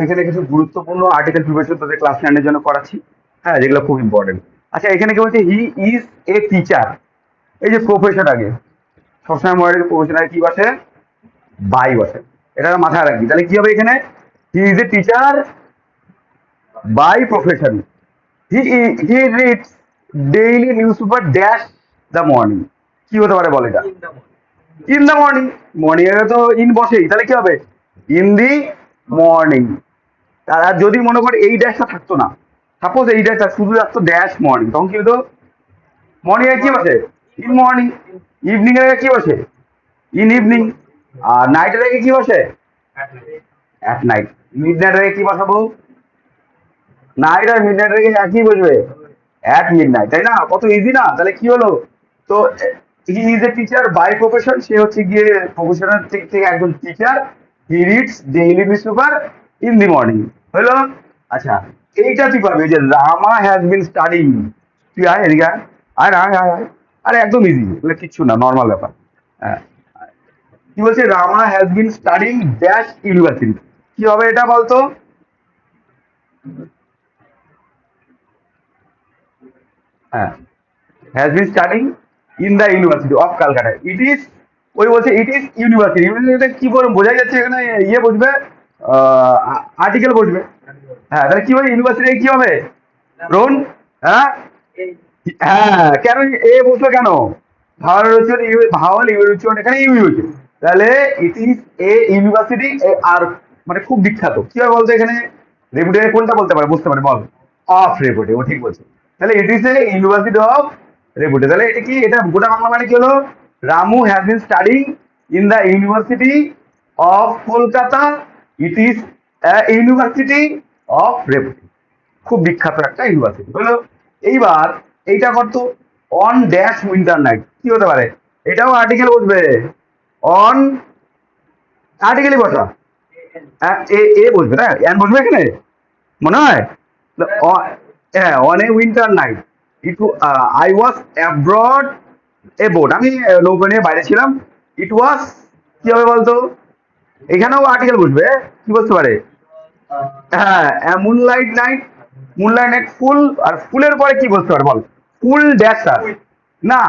এখানে কিছু গুরুত্বপূর্ণ আর্টিকেল প্রিপারেশন তোদের ক্লাস 9 এর জন্য করাচ্ছি। হ্যাঁ, যেগুলো খুব ইম্পর্টেন্ট। আচ্ছা, এখানে কি বলছে, হি ইজ এ টিচার। এই যে প্রফেশন, আগে সবসময় মনে রাখি প্রফেশন আগে কি বসে, বাই বসে। এটা মাথায় রাখবি। তাহলে কি হবে এখানে, he is a teacher by profession. He reads daily newspaper dash the morning. কি হতে পারে বল এটা? In the morning. মর্নিং এ তো ইন বসেই, তাহলে কি হবে, ইন দি মর্নিং। আর যদি মনে কর এই ড্যাশটা থাকতো না, সাপোজ এই ড্যাশটা শুধু থাকতো ড্যাশ মর্নিং, তখন কি হতো, মর্নিং এ কি বসে, ইন মর্নিং। ইভিনিং এর আগে কি বসে, ইন ইভিনিং। আর নাইটের আগে কি বসে, অ্যাট নাইট। মিড নাইটের আগে কি বসাবো, নাইট আর মিড নাইটের আগে একই বসবে, অ্যাট মিড নাইট। তাই না? কত ইজি না? তাহলে কি হলো, তো he is a teacher by profession, সে হচ্ছে গিয়ে প্রফেশনাল থেকে একজন teacher. He reads daily newspaper in the morning. হলো? আচ্ছা, এইটা তুই পারবি যে রামা হ্যাজ বিন স্টাডিং। তুই আয় এদিকে আয়, আয় না, আয় আয় আয়। আরে একদম ইজি, এগুলো কিচ্ছু না, নর্মাল ব্যাপার। হ্যাঁ, কি বলছে, Rama has been studying dash university. কি হবে এটা বলতো? হ্যাঁ, has been studying in the university of Calcutta. It is, ওই বলছে ইট ইজ ইউনিভার্সিটি। ইউনিভার্সিটি কি করে বোঝা যাচ্ছে, এখানে ইয়ে বসবে, আর্টিকেল বসবে। হ্যাঁ, তাহলে কি হবে, ইউনিভার্সিটি কি হবে, রোন। হ্যাঁ, হ্যাঁ, কেন এ বসলো কেন, ভাওয়াল রচন, ভাওয়াল ইউরোচন, এখানে ইউ হয়েছে। তাহলে ইট ইজ এ ইউনিভার্সিটি। আর মানে খুব বিখ্যাত। কি হবে বলতো এখানে, রেপুটেড কোনটা বলতে পারে, বুঝতে পারে বল, অফ রেপুটেড। ও ঠিক বলছে। তাহলে it is a university of রেপুটেড। তাহলে এটা কি, এটা গোটা বাংলা মানে কি হলো, Ramu has been studying in the university of Kolkata. It is university of রেপুটেড। খুব বিখ্যাত একটা ইউনিভার্সিটি হলো। এইবার এইটা করতো, অন ড্যাশ উইন্টার নাইট। কি হতে পারে, এটাও আর্টিকেল বসবে, অন, আর্টিকেলই বসা। এ এ বসবে না, এন বসবে এখানে মনে হয়। হ্যাঁ, on a winter night it, I was abroad a boat. আমি নৌকা নিয়ে বাইরে ছিলাম। ইট ওয়াজ, কি হবে বলতো, এখানেও আর্টিকেল বসবে। কি বলতে পারে, হ্যাঁ, মুনলাইট নাইট। মুনলাইট নাইট ফুল। আর ফুলের পরে কি বলতে পারে বল, ফুল ড্যাশ স্টার না,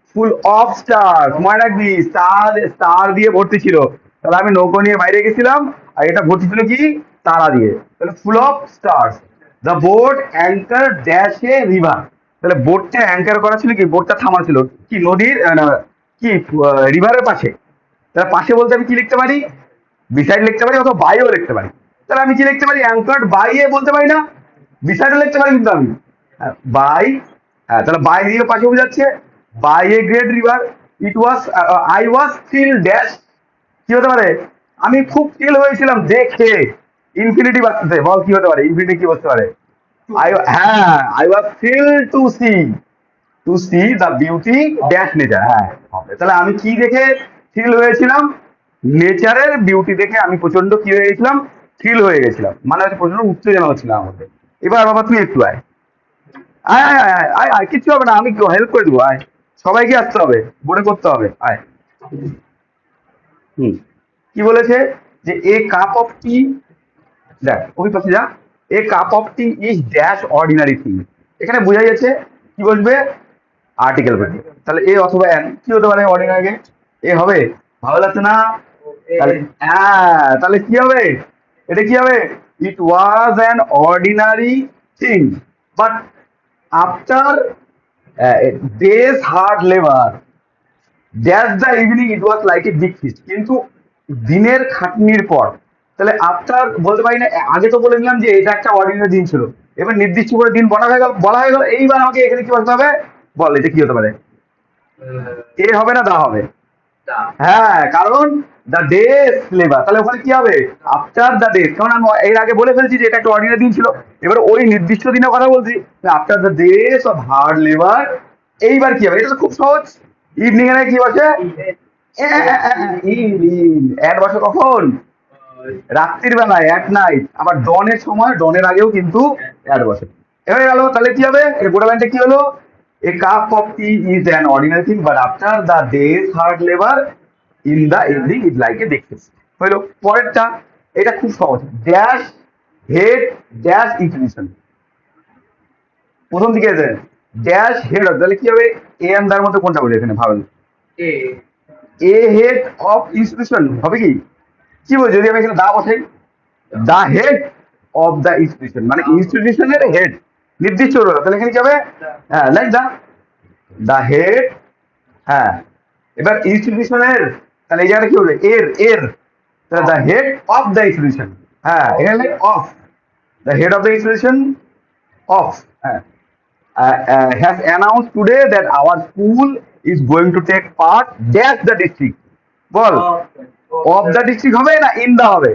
ফুল অফ স্টার। মনে রাখবি, স্টার, স্টার দিয়ে ভর্তি ছিল। তাহলে আমি নৌকো নিয়ে বাইরে গেছিলাম, আর এটা ভর্তি ছিল কি, তারা দিয়ে। তাহলে full of star. The boat anchor dash a river. তাহলে বোটটা অ্যাঙ্কার করা ছিল, কি বোটটা থামা ছিল কি নদীর, কি রিভারের পাশে। তাহলে পাশে বলতে আমি কি লিখতে পারি, বিসাইড লিখতে পারি, অথবা বাইও লিখতে পারি। তাহলে আমি কি লিখতে পারি, অ্যাঙ্কার্ড বাই এ বলতে পারি না, বিসাইডও লিখতে পারি কিন্তু আমি, বাই। হ্যাঁ, তাহলে বাই দিয়ে পাশে বোঝাচ্ছে, by a great river. It was, I was still dash. কি হতে পারে, আমি খুব ফিল হয়েছিলাম দেখে। ইনফিনিটি বাঁচতে বল, কি হতে পারে, ইনফিনিটি কি বলতে পারে, হ্যাঁ, I was feel to see the beauty dash nature. হ্যাঁ, হবে। তাহলে আমি কি দেখে ফিল হয়েছিলাম, নেচারের বিউটি দেখে আমি প্রচন্ড কি হয়ে গেছিলাম, ফিল হয়ে গেছিলাম, মানে হচ্ছে প্রচন্ড উত্তেজনা হচ্ছিল আমার মধ্যে। এবার বাবা তুই একটু আয়, আয় আয় আয় আয় আয়, কিচ্ছু হবে না, আমি হেল্প করে দেবো, আয়। সবাইকে আসতে হবে, বোর্ডে করতে হবে, আয়। হুম, কি বলেছে, যে এ কাপ অফ টি, দেখ ওই পাশে যা, a cup of tea is dash ordinary thing. এখানে বোঝা যাচ্ছে কি বসবে, আর্টিকেল বসবে। তাহলে এ অথবা এন কি হতে পারে, অর্ডিনারি এ হবে। ভালো লাগছে না? তাহলে হ্যাঁ, তাহলে কি হবে, এটা কি হবে, it was an ordinary thing, but after days hard labour that the evening it was like a big feast. কিন্তু দিনের খাটনির পর, তাহলে আফটার বলতে পারি না, আগে তো বলে নিলাম যে এটা একটা অর্ডিনারি দিন ছিল। এবার নির্দিষ্ট করে দিন বলা হয়ে গেল, বলা হয়ে গেল। এইবার আমাকে এখানে কি বলতে হবে, বল এটা কি হতে পারে, এ হবে না দা হবে, হ্যাঁ, কারণ দ্য ডেজ লেবার। তাহলে ওখানে কি হবে, আফটার দ্য ডেজ, কারণ আমি এর আগে বলে ফেলছি যে এটা একটা অর্ডিনারি দিন ছিল। এবার ওই নির্দিষ্ট দিনের কথা বলছি, after the days of hard labour. এইবার কি হবে, এটা তো খুব সহজ। ইভিনিং এর কি বসে, ইভিনিং। অ্যাড বসে কখন, রাত্রির বেলায়, অ্যাট নাইট। আবার ডনের সময়, ডনের আগেও কিন্তু অ্যাড বসে। হয়ে গেল। তাহলে কি হবে, এর গোটা লাইনটা কি হলো, a cup of tea is an ordinary thing, but after the days hard labour in the evening is like a big feast. হইলো। পরেরটা, এটা খুব সহজ, ড্যাশ হেড ড্যাশ ইনস্টিটিউশন। প্রথম দিকে ড্যাশ হেড হবে, তাহলে কি হবে? এ এন্ড তার মধ্যে কোনটা বলি এখানে ভাবেন? এ হেড অফ ইনস্টিটিউশন হবে কি? কি বলছি যদি আমি এখানে দা বসাই? দা হেড অফ দ্য ইনস্টিটিউশন, মানে ইনস্টিটিউশনের হেড নির্দিষ্ট হলো, তাহলে এখানে কি হবে? হ্যাঁ, লাইক দা হেড। হ্যাঁ, এবার ইনস্টিটিউশনের, তাহলে এই জায়গাটা কি হবে? এর এর, তাহলে the head of the institution. হ্যাঁ, এখানে of, the head of the institution of. হ্যাঁ, has announced today that our school is going to take part dash the district. Ball, of the district হবে না ইন দা হবে?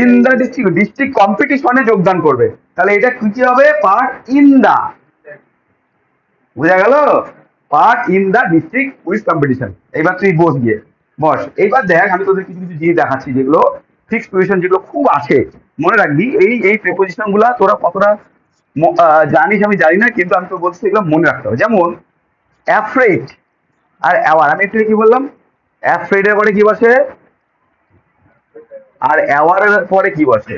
In the district, district কম্পিটিশনে যোগদান করবে, তাহলে এটা কি হবে? Part in the. বোঝা গেল? Part in the district quiz competition. এবার তুই বস গিয়ে বস। এইবার দেখ, আমি তোদের কিছু কিছু জিনিস দেখাচ্ছি যেগুলো ফিক্স পজিশন, যেগুলো খুব আছে, মনে রাখবি। এই এই প্রিপোজিশন গুলা তোরা কতটা জানিস আমি জানি না, কিন্তু আমি তো বলছি এগুলো মনে রাখতে হবে। যেমন অ্যাফ্রেড আর অ্যাওয়ার, আমি একটু কি বললাম? অ্যাফ্রেড এর পরে কি বসে আর অ্যাওয়ার এর পরে কি বসে?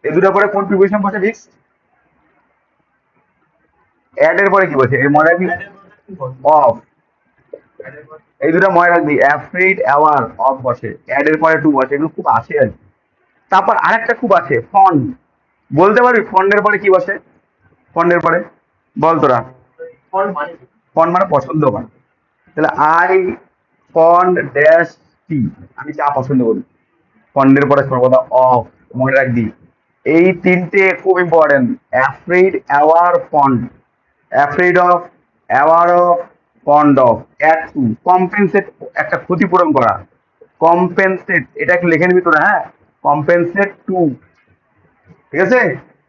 এই দুটোর পরে কোন প্রিপোজিশন বসে ফিক্স? অ্যাড এর পরে কি বসে? এর মনে রাখবি অফ। এই দুটো মনে রাখবি, অ্যাফ্রেড অ্যাওয়ার অফ বসে, অ্যাড এর পরে টু বসে, এগুলো খুব আছে আর কি। তারপর আরেকটা খুব আছে, ফন্ড। বলতে পারবি ফন্ডের পরে কি বসে? ফন্ডের পরে বল তোরা। ফন্ড মানে পছন্দ করা, তাহলে আই ফন্ড ড্যাশ টি, আমি চা পছন্দ করি। ফন্ডের পরে সর্বদা অফ, মনে রাখবি। এই তিনটে খুব important, afraid aware fond. Afraid of, aware of, fond of. At to, compensate, একটা ক্ষতিপূরণ করা। কম্পেনসেট, এটা একটু লিখে নিবি তোরা। হ্যাঁ, কম্পেনসেট টু, ঠিক আছে?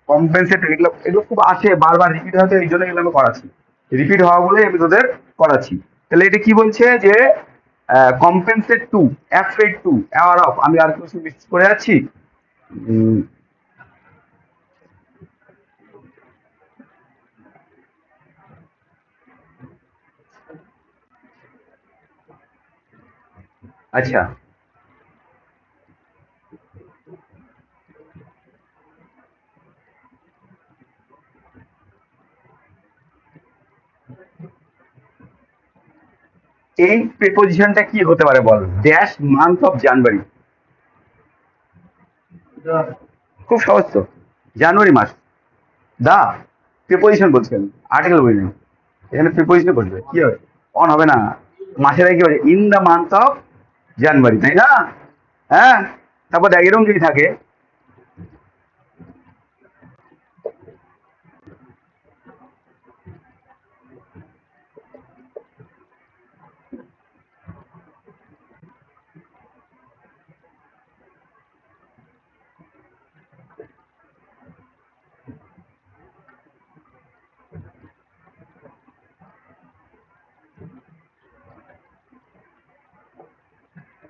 কম্পেনসেট, এগুলো এগুলো খুব আছে, বারবার রিপিট হয়তো, এই জন্য এগুলো আমি করাচ্ছি, রিপিট হওয়া বলে আমি তোদের করাচ্ছি। তাহলে এটা কি বলছে যে compensate to, afraid to, aware of. আমি আর কিছু মিস করে যাচ্ছি? উম, আচ্ছা, এই প্রিপোজিশনটা কি হতে পারে বল? Dash month of January. খুব সহজ তো, জানুয়ারি মাস। দা প্রিপোজিশন বলছেন, আর্টিকেল বলছেন, এখানে প্রিপোজিশন বলবে কি হবে? অন হবে না, মাসের আগে কি হবে? In the month of January, তাই না? হ্যাঁ, তারপর দেখ এরকম যদি থাকে,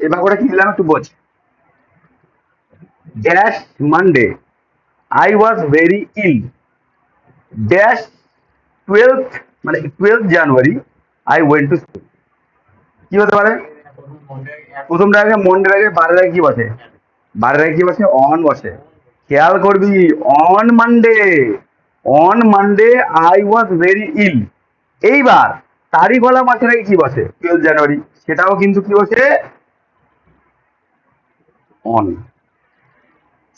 এবার ওরা কি দিলাম একটু বোঝ। Dash Monday I was very ill, dash 12th, মানে 12th January I went to school. কি হতে পারে? প্রথমটা আগে মন্ডের আগে বারের আগে কি বসে? বারের আগে কি বসে? অন বসে। খেয়াল করবি, on Monday, on Monday I was very ill. এইবার তারিখওয়ালা মাসের আগে কি বসে? 12 জানুয়ারি, সেটাও কিন্তু কি বসে? অন।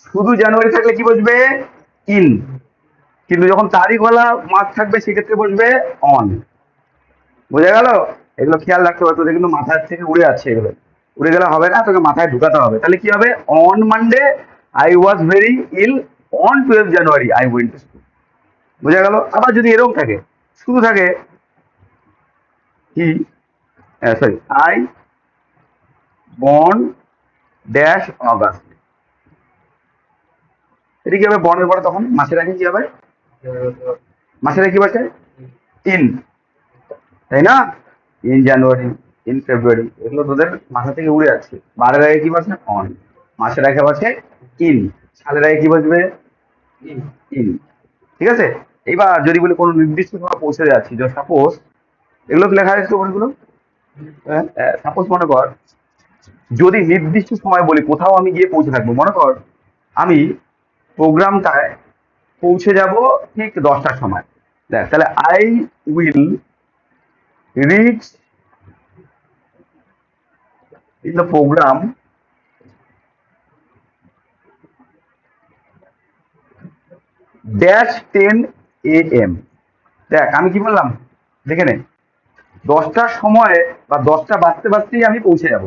শুধু জানুয়ারি থাকলে কি বসবে? ইন। কিন্তু যখন তারিখওয়ালা মাস থাকবে সেক্ষেত্রে বসবে অন। বোঝা গেল? এগুলো খেয়াল রাখতে হবে, তোদের কিন্তু মাথার থেকে উড়ে যাচ্ছে এগুলো। উড়ে গেলে হবে না, তোকে মাথায় ঢুকাতে হবে। তাহলে কি হবে? On Monday I was very ill, on 12 January I went to school. বোঝা গেল? আবার যদি এরকম থাকে, শুধু থাকে কি, sorry, I born dash August, এটা কি হবে? বর্নের পরে তখন মাসের আগে কি হবে? মাসের আগে কি বসে? ইন, তাই না? ইন জানুয়ারি, ইন ফেব্রুয়ারি, এগুলো তোদের মাথা থেকে উড়ে যাচ্ছে। বারের আগে কি বসে? অন। মাসের আগে বসে ইন। সালের আগে কি বসবে? ইন। ঠিক আছে? এবার যদি বলি কোনো নির্দিষ্ট সময় পৌঁছে যাচ্ছি, সাপোজ, এগুলো তো লেখা আছে তো বইগুলো। সাপোজ মনে কর যদি নির্দিষ্ট সময় বলি কোথাও আমি গিয়ে পৌঁছে থাকবো, মনে কর আমি প্রোগ্রামটায় পৌঁছে যাব ঠিক 10টার সময়। দেখ তাহলে I will reach in the program dash 10 AM। দেখ আমি কি বললাম, দেখে নে, 10টার সময় বা 10টা বাজতে বাজতেই আমি পৌঁছে যাব,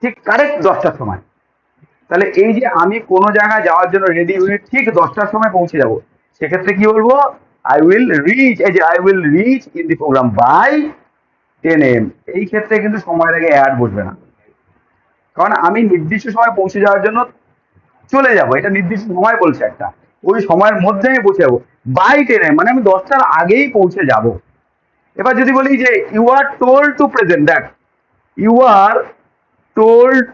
ঠিক কারেক্ট 10টার সময়। তাহলে এই যে আমি কোনো জায়গায় যাওয়ার জন্য রেডি হয়ে ঠিক 10টার সময় পৌঁছে যাব, সেক্ষেত্রে কি বলবো, আই উইল রিচ, এই যে I will reach in the program by 10 AM। এই ক্ষেত্রে কিন্তু সময়ের আগে অ্যাড বসবে না, কারণ আমি নির্দিষ্ট সময় পৌঁছে যাওয়ার জন্য চলে যাব, এটা নির্দিষ্ট সময় বলছে একটা, ওই সময়ের মধ্যে আমি পৌঁছে যাবো। বাই 10 AM মানে আমি 10টার আগেই পৌঁছে যাব। এবার যদি বলি যে you are told to present, দেখ you are told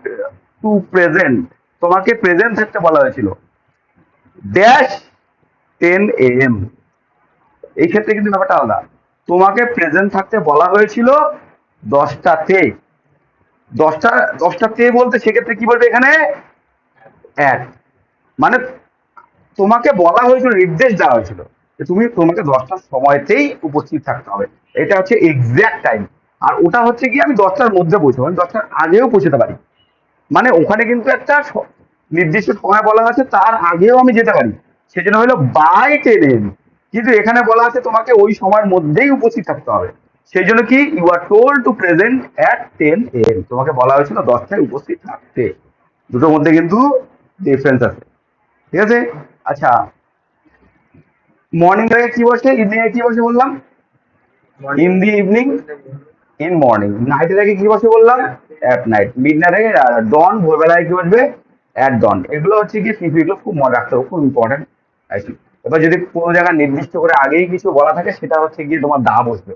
to present, তোমাকে প্রেজেন্ট থাকতে বলা হয়েছিল ড্যাশ 10 AM। এই ক্ষেত্রে কিন্তু ব্যাপারটা আলাদা, তোমাকে প্রেজেন্ট থাকতে বলা হয়েছিল 10টাতে। 10টাতে বলতে সেক্ষেত্রে কি বলবে এখানে, এক, মানে তোমাকে বলা হয়েছিল, নির্দেশ দেওয়া হয়েছিল যে তোমাকে 10টার সময়তেই উপস্থিত থাকতে হবে, এটা হচ্ছে এক্সাক্ট টাইম। আর ওটা হচ্ছে কি আমি 10টার মধ্যে পৌঁছাবো, আমি 10টার আগেও পৌঁছতে পারি, মানে ওখানে কিন্তু একটা নির্দিষ্ট সময় বলা আছে, তার আগেও আমি যেতে পারি, সেজন্য হলো বাই 10 AM। কিন্তু এখানে বলা আছে তোমাকে ওই সময়ের মধ্যেই উপস্থিত থাকতে হবে, সেই জন্য কি you are told to present at 10 AM, তোমাকে বলা হয়েছিল 10টায় উপস্থিত থাকতে। দুটোর মধ্যে কিন্তু ডিফারেন্স আছে, ঠিক আছে। আচ্ছা, মর্নিং এর আগে কি বসে, ইভিনিং এ কি বসে বললাম, in the evening, in morning. নাইটের আগে কি বসে বললাম, অ্যাট নাইট। মিড নাইট আগে ডন, ভোরবেলায় কি বসবে, অ্যাট ডন। এগুলো হচ্ছে কি এগুলো খুব মনে রাখতে হবে, খুব ইম্পর্টেন্ট। এবার যদি কোনো জায়গায় নির্দিষ্ট করে আগেই কিছু বলা থাকে, সেটা হচ্ছে গিয়ে তোমার দা বসবে।